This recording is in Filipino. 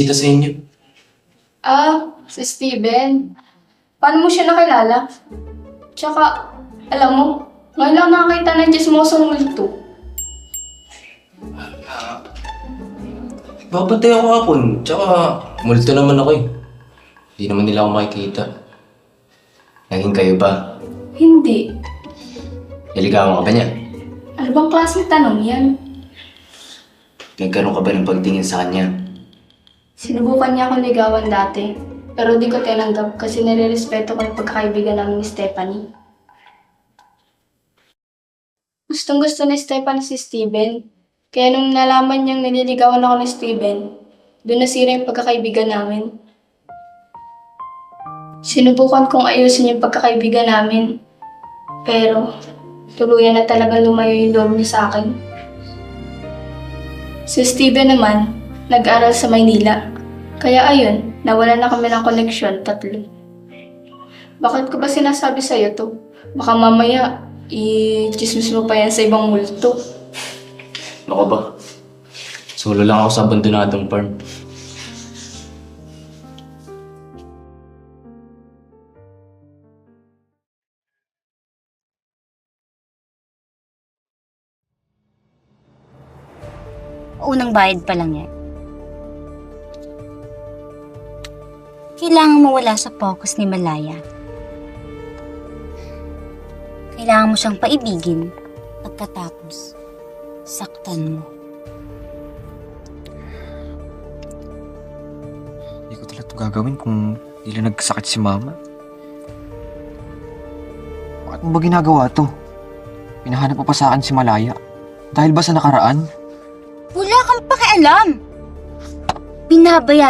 Dito sa inyo. Si Steven. Paano mo siya nakilala? Tsaka, alam mo, ngayon lang nakakita ng chismosong multo. Babantay ako hapon. Tsaka, multo naman ako eh. Hindi naman nila ako makikita. Naging kayo ba? Hindi. Niligawan ka ba niya? Ano bang klaseng tanong yan? Nagkaroon ka ba ng pagtingin sa kanya? Sinubukan niya akong ligawan dati, pero di ko tinanggap kasi nire-respeto ko yung pagkakaibigan namin ni Stephanie. Gustong gusto ni Stephanie si Steven, kaya nung nalaman niyang nililigawan ako ni Steven, doon nasira yung pagkakaibigan namin. Sinubukan kong ayusin yung pagkakaibigan namin, pero tuluyan na talaga lumayo yung loob niya sa akin. Si Steven naman, nag-aral sa Maynila. Kaya ayun, nawalan na kami ng koneksyon, tatlo. Bakit ko ba sinasabi sa'yo to? Baka mamaya, i-chismis mo pa yan sa ibang multo. Ano ka ba? Solo lang ako sa abandonadong farm. Unang bayad pa lang yan. Kailangan mo wala sa focus ni Malaya. Kailangan mo siyang paibigin pagkatapos saktan mo. Hindi ko talaga ito gagawin kung hindi lang nagsakit si Mama. Bakit mo ba ginagawa to? Pinahanap pa sa akin si Malaya. Dahil ba sa nakaraan? Wala kang pakialam! Binabayaran